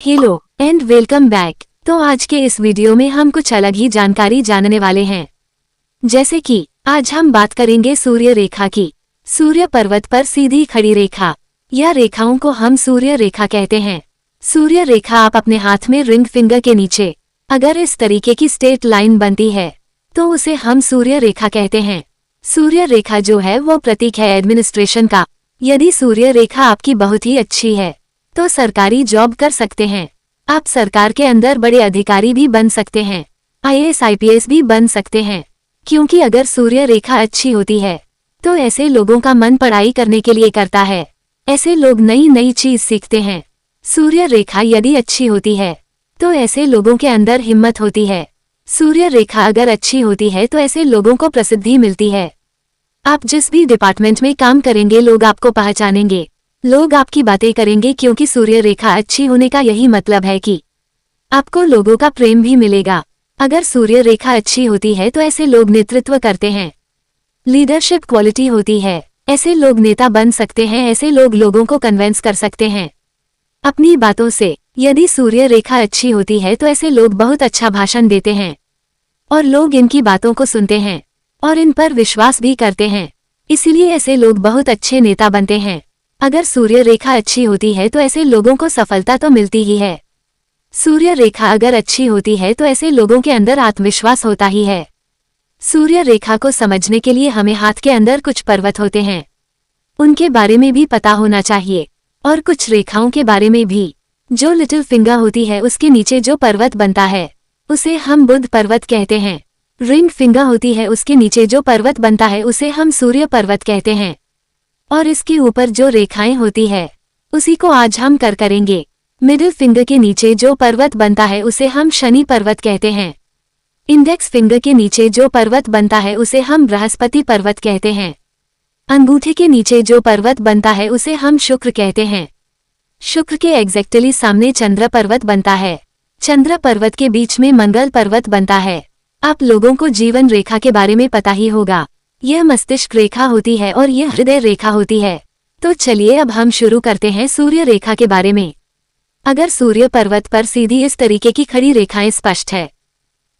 Hello and welcome back. तो आज के इस वीडियो में हम कुछ अलग ही जानकारी जानने वाले हैं। जैसे कि आज हम बात करेंगे सूर्य रेखा की। सूर्य पर्वत पर सीधी खड़ी रेखा, यह रेखाओं को हम सूर्य रेखा कहते हैं। सूर्य रेखा आप अपने हाथ में रिंग फिंगर के नीचे अगर इस तरीके की स्ट्रेट लाइन बनती है तो उसे हम सूर्य रेखा कहते हैं। सूर्य रेखा जो है वो प्रतीक है एडमिनिस्ट्रेशन का। यदि सूर्य रेखा आपकी बहुत ही अच्छी है तो सरकारी जॉब कर सकते हैं। आप सरकार के अंदर बड़े अधिकारी भी बन सकते हैं, आईएएस आईपीएस भी बन सकते हैं। क्योंकि अगर सूर्य रेखा अच्छी होती है तो ऐसे लोगों का मन पढ़ाई करने के लिए करता है, ऐसे लोग नई नई चीज सीखते हैं। सूर्य रेखा यदि अच्छी होती है तो ऐसे लोगों के अंदर हिम्मत होती है। सूर्य रेखा अगर अच्छी होती है तो ऐसे लोगों को प्रसिद्धि मिलती है। आप जिस भी डिपार्टमेंट में काम करेंगे लोग आपको पहचानेंगे, लोग आपकी बातें करेंगे, क्योंकि सूर्य रेखा अच्छी होने का यही मतलब है कि आपको लोगों का प्रेम भी मिलेगा। अगर सूर्य रेखा अच्छी होती है तो ऐसे लोग नेतृत्व करते हैं, लीडरशिप क्वालिटी होती है, ऐसे लोग नेता बन सकते हैं, ऐसे लोग लोगों को कन्विंस कर सकते हैं अपनी बातों से। यदि सूर्य रेखा अच्छी होती है तो ऐसे लोग बहुत अच्छा भाषण देते हैं और लोग इनकी बातों को सुनते हैं और इन पर विश्वास भी करते हैं, इसीलिए ऐसे लोग बहुत अच्छे नेता बनते हैं। अगर सूर्य रेखा अच्छी होती है तो ऐसे लोगों को सफलता तो मिलती ही है। सूर्य रेखा अगर अच्छी होती है तो ऐसे लोगों के अंदर आत्मविश्वास होता ही है। सूर्य रेखा को समझने के लिए हमें हाथ के अंदर कुछ पर्वत होते हैं, उनके बारे में भी पता होना चाहिए, और कुछ रेखाओं के बारे में भी। जो लिटिल फिंगर होती है उसके नीचे जो पर्वत बनता है उसे हम बुध पर्वत कहते हैं। रिंग फिंगर होती है उसके नीचे जो पर्वत बनता है उसे हम सूर्य पर्वत कहते हैं। और इसके ऊपर जो रेखाएं होती है उसी को आज हम करेंगे। मिडिल फिंगर के नीचे जो पर्वत बनता है उसे हम शनि पर्वत कहते हैं। इंडेक्स फिंगर के नीचे जो पर्वत बनता है उसे हम बृहस्पति पर्वत कहते हैं। अंगूठे के नीचे जो पर्वत बनता है उसे हम शुक्र कहते हैं। शुक्र के एग्जैक्टली सामने चंद्र पर्वत बनता है। चंद्र पर्वत के बीच में मंगल पर्वत बनता है। आप लोगों को जीवन रेखा के बारे में पता ही होगा, यह मस्तिष्क रेखा होती है और यह हृदय रेखा होती है। तो चलिए अब हम शुरू करते हैं सूर्य रेखा के बारे में। अगर सूर्य पर्वत पर सीधी इस तरीके की खड़ी रेखाएं स्पष्ट है,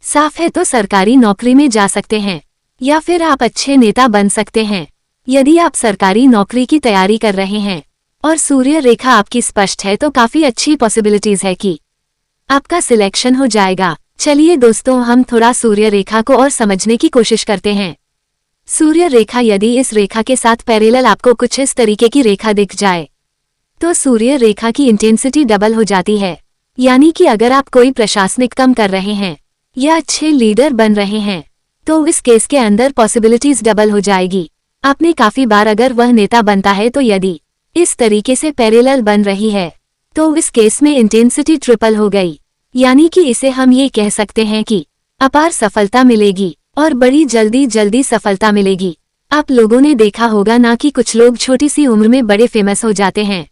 साफ है, तो सरकारी नौकरी में जा सकते हैं या फिर आप अच्छे नेता बन सकते हैं। यदि आप सरकारी नौकरी की तैयारी कर रहे हैं और सूर्य रेखा आपकी स्पष्ट है तो काफी अच्छी पॉसिबिलिटीज है कि आपका सिलेक्शन हो जाएगा। चलिए दोस्तों, हम थोड़ा सूर्य रेखा को और समझने की कोशिश करते हैं। सूर्य रेखा, यदि इस रेखा के साथ पैरेलल आपको कुछ इस तरीके की रेखा दिख जाए तो सूर्य रेखा की इंटेंसिटी डबल हो जाती है। यानी कि अगर आप कोई प्रशासनिक काम कर रहे हैं या अच्छे लीडर बन रहे हैं तो इस केस के अंदर पॉसिबिलिटीज डबल हो जाएगी। आपने काफी बार अगर वह नेता बनता है तो यदि इस तरीके से पैरेलल बन रही है तो इस केस में इंटेंसिटी ट्रिपल हो गई। यानी कि इसे हम ये कह सकते हैं कि अपार सफलता मिलेगी और बड़ी जल्दी सफलता मिलेगी। आप लोगों ने देखा होगा ना कि कुछ लोग छोटी सी उम्र में बड़े फेमस हो जाते हैं।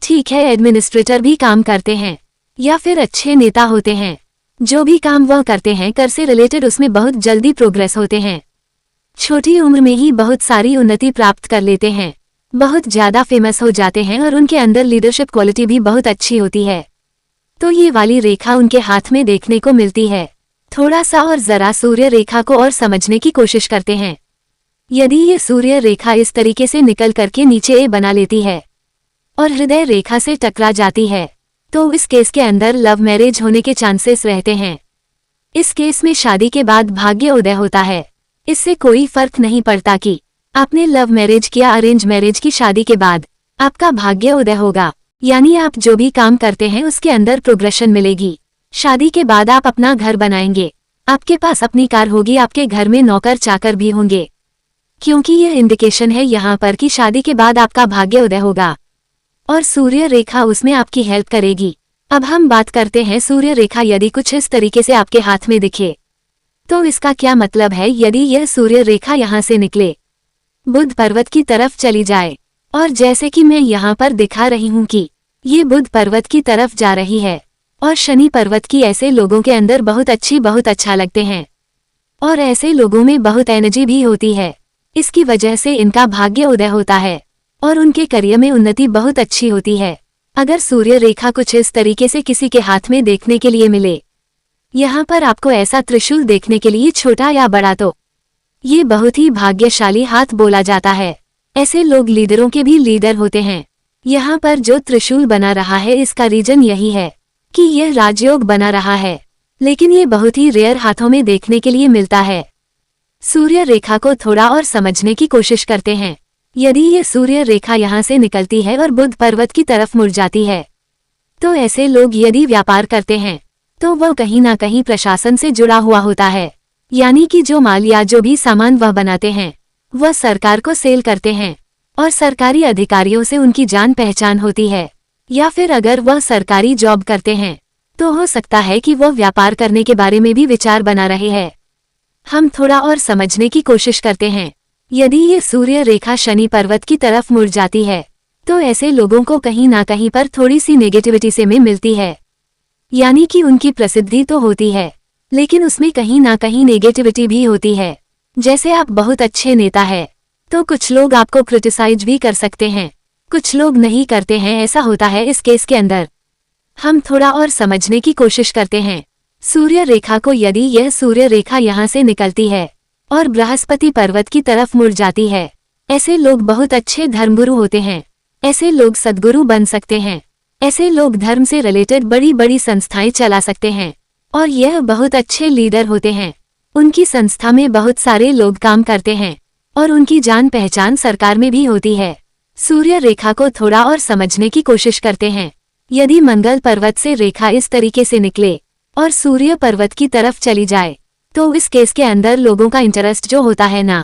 ठीक है, एडमिनिस्ट्रेटर भी काम करते हैं या फिर अच्छे नेता होते हैं, जो भी काम वह करते हैं कर से रिलेटेड उसमें बहुत जल्दी प्रोग्रेस होते हैं। छोटी उम्र में ही बहुत सारी उन्नति प्राप्त कर लेते हैं, बहुत ज्यादा फेमस हो जाते हैं और उनके अंदर लीडरशिप क्वालिटी भी बहुत अच्छी होती है। तो ये वाली रेखा उनके हाथ में देखने को मिलती है। थोड़ा सा और जरा सूर्य रेखा को और समझने की कोशिश करते हैं। यदि ये सूर्य रेखा इस तरीके से निकल करके नीचे ए बना लेती है और हृदय रेखा से टकरा जाती है तो इस केस के अंदर लव मैरिज होने के चांसेस रहते हैं। इस केस में शादी के बाद भाग्य उदय होता है। इससे कोई फर्क नहीं पड़ता कि आपने लव मैरिज किया अरेंज मैरिज की, शादी के बाद आपका भाग्य उदय होगा। यानी आप जो भी काम करते हैं उसके अंदर प्रोग्रेशन मिलेगी। शादी के बाद आप अपना घर बनाएंगे, आपके पास अपनी कार होगी, आपके घर में नौकर चाकर भी होंगे, क्योंकि यह इंडिकेशन है यहाँ पर कि शादी के बाद आपका भाग्य उदय होगा और सूर्य रेखा उसमें आपकी हेल्प करेगी। अब हम बात करते हैं सूर्य रेखा यदि कुछ इस तरीके से आपके हाथ में दिखे तो इसका क्या मतलब है। यदि यह सूर्य रेखा यहाँ से निकले, बुध पर्वत की तरफ चली जाए और जैसे कि मैं यहाँ पर दिखा रही हूँ कि ये बुध पर्वत की तरफ जा रही है और शनि पर्वत की, ऐसे लोगों के अंदर बहुत अच्छा लगते हैं और ऐसे लोगों में बहुत एनर्जी भी होती है। इसकी वजह से इनका भाग्य उदय होता है और उनके करियर में उन्नति बहुत अच्छी होती है। अगर सूर्य रेखा कुछ इस तरीके से किसी के हाथ में देखने के लिए मिले, यहाँ पर आपको ऐसा त्रिशूल देखने के लिए छोटा या बड़ा, तो ये बहुत ही भाग्यशाली हाथ बोला जाता है। ऐसे लोग लीडरों के भी लीडर होते हैं। यहाँ पर जो त्रिशूल बना रहा है इसका रीजन यही है कि यह राजयोग बना रहा है, लेकिन ये बहुत ही रेयर हाथों में देखने के लिए मिलता है। सूर्य रेखा को थोड़ा और समझने की कोशिश करते हैं। यदि ये सूर्य रेखा यहाँ से निकलती है और बुध पर्वत की तरफ मुड़ जाती है, तो ऐसे लोग यदि व्यापार करते हैं तो वह कहीं ना कहीं प्रशासन से जुड़ा हुआ होता है। यानी कि जो माल या जो भी सामान वह बनाते हैं वह सरकार को सेल करते हैं और सरकारी अधिकारियों से उनकी जान पहचान होती है। या फिर अगर वह सरकारी जॉब करते हैं तो हो सकता है कि वह व्यापार करने के बारे में भी विचार बना रहे हैं। हम थोड़ा और समझने की कोशिश करते हैं। यदि ये सूर्य रेखा शनि पर्वत की तरफ मुड़ जाती है तो ऐसे लोगों को कहीं ना कहीं पर थोड़ी सी नेगेटिविटी से में मिलती है। यानी कि उनकी प्रसिद्धि तो होती है, लेकिन उसमें कहीं ना कहीं नेगेटिविटी भी होती है। जैसे आप बहुत अच्छे नेता है तो कुछ लोग आपको क्रिटिसाइज भी कर सकते हैं, कुछ लोग नहीं करते हैं। ऐसा होता है इस केस के अंदर। हम थोड़ा और समझने की कोशिश करते हैं। सूर्य रेखा को यदि यह सूर्य रेखा यहाँ से निकलती है और बृहस्पति पर्वत की तरफ मुड़ जाती है, ऐसे लोग बहुत अच्छे धर्मगुरु होते हैं। ऐसे लोग सद्गुरु बन सकते हैं। ऐसे लोग धर्म से रिलेटेड बड़ी बड़ी संस्थाएं चला सकते हैं और यह बहुत अच्छे लीडर होते हैं। उनकी संस्था में बहुत सारे लोग काम करते हैं और उनकी जान पहचान सरकार में भी होती है। सूर्य रेखा को थोड़ा और समझने की कोशिश करते हैं। यदि मंगल पर्वत से रेखा इस तरीके से निकले और सूर्य पर्वत की तरफ चली जाए, तो इस केस के अंदर लोगों का इंटरेस्ट जो होता है ना,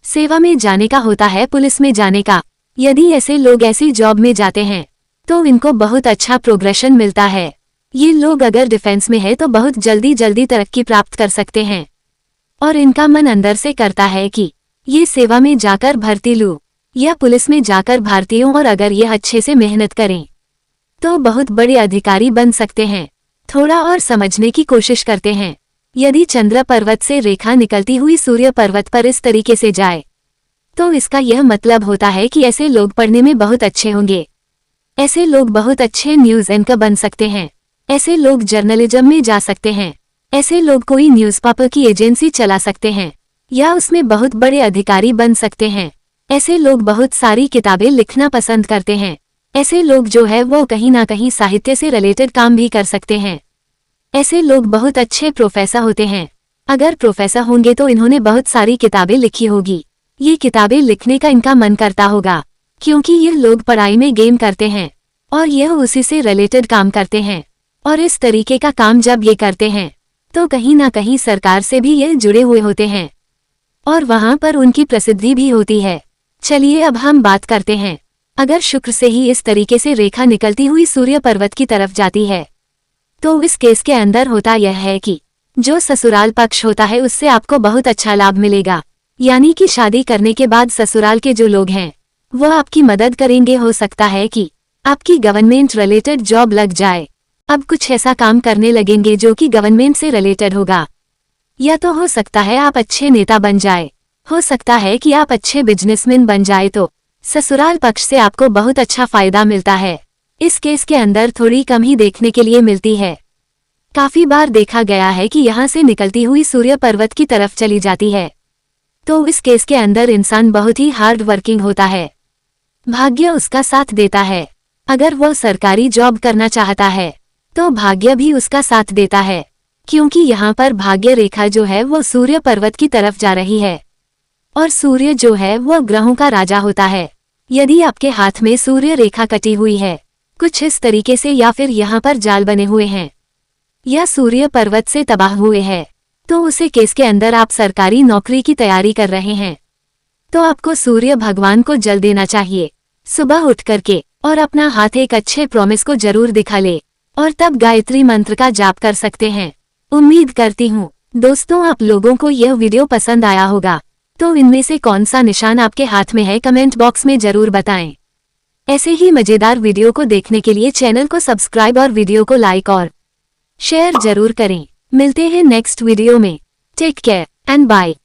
सेवा में जाने का होता है, पुलिस में जाने का। यदि ऐसे लोग ऐसी जॉब में जाते हैं तो इनको बहुत अच्छा प्रोग्रेशन मिलता है। ये लोग अगर डिफेंस में है तो बहुत जल्दी जल्दी तरक्की प्राप्त कर सकते हैं और इनका मन अंदर से करता है कि ये सेवा में जाकर भर्ती लूं या पुलिस में जाकर भर्ती हूं, और अगर ये अच्छे से मेहनत करें तो बहुत बड़े अधिकारी बन सकते हैं। थोड़ा और समझने की कोशिश करते हैं। यदि चंद्र पर्वत से रेखा निकलती हुई सूर्य पर्वत पर इस तरीके से जाए तो इसका यह मतलब होता है कि ऐसे लोग पढ़ने में बहुत अच्छे होंगे। ऐसे लोग बहुत अच्छे न्यूज एंकर बन सकते हैं। ऐसे लोग जर्नलिज्म में जा सकते हैं। ऐसे लोग कोई न्यूज़पेपर की एजेंसी चला सकते हैं या उसमें बहुत बड़े अधिकारी बन सकते हैं। ऐसे लोग बहुत सारी किताबें लिखना पसंद करते हैं। ऐसे लोग जो है वो कहीं ना कहीं साहित्य से रिलेटेड काम भी कर सकते हैं। ऐसे लोग बहुत अच्छे प्रोफेसर होते हैं। अगर प्रोफेसर होंगे तो इन्होंने बहुत सारी किताबें लिखी होगी। ये किताबें लिखने का इनका मन करता होगा, क्योंकि ये लोग पढ़ाई में गेम करते हैं और यह उसी से रिलेटेड काम करते हैं। और इस तरीके का काम जब ये करते हैं तो कहीं ना कहीं सरकार से भी ये जुड़े हुए होते हैं और वहां पर उनकी प्रसिद्धि भी होती है। चलिए अब हम बात करते हैं। अगर शुक्र से ही इस तरीके से रेखा निकलती हुई सूर्य पर्वत की तरफ जाती है तो इस केस के अंदर होता यह है कि जो ससुराल पक्ष होता है उससे आपको बहुत अच्छा लाभ मिलेगा। यानी कि शादी करने के बाद ससुराल के जो लोग हैं वह आपकी मदद करेंगे। हो सकता है कि आपकी गवर्नमेंट रिलेटेड जॉब लग जाए। अब कुछ ऐसा काम करने लगेंगे जो कि गवर्नमेंट से रिलेटेड होगा। या तो हो सकता है आप अच्छे नेता बन जाए, हो सकता है कि आप अच्छे बिजनेसमैन बन जाए। तो ससुराल पक्ष से आपको बहुत अच्छा फायदा मिलता है। इस केस के अंदर थोड़ी कम ही देखने के लिए मिलती है। काफी बार देखा गया है कि यहाँ से निकलती हुई सूर्य पर्वत की तरफ चली जाती है तो इस केस के अंदर इंसान बहुत ही हार्ड वर्किंग होता है। भाग्य उसका साथ देता है। अगर वह सरकारी जॉब करना चाहता है तो भाग्य भी उसका साथ देता है, क्योंकि यहाँ पर भाग्य रेखा जो है वो सूर्य पर्वत की तरफ जा रही है और सूर्य जो है वह ग्रहों का राजा होता है। यदि आपके हाथ में सूर्य रेखा कटी हुई है कुछ इस तरीके से, या फिर यहाँ पर जाल बने हुए हैं या सूर्य पर्वत से तबाह हुए हैं, तो उसे केस के अंदर आप सरकारी नौकरी की तैयारी कर रहे हैं तो आपको सूर्य भगवान को जल देना चाहिए सुबह उठ करके, और अपना हाथ एक अच्छे प्रॉमिस को जरूर दिखा ले और तब गायत्री मंत्र का जाप कर सकते हैं। उम्मीद करती हूँ दोस्तों आप लोगों को यह वीडियो पसंद आया होगा। तो इनमें से कौन सा निशान आपके हाथ में है कमेंट बॉक्स में जरूर बताएं। ऐसे ही मजेदार वीडियो को देखने के लिए चैनल को सब्सक्राइब और वीडियो को लाइक और शेयर जरूर करें। मिलते हैं नेक्स्ट वीडियो में। Take care and bye.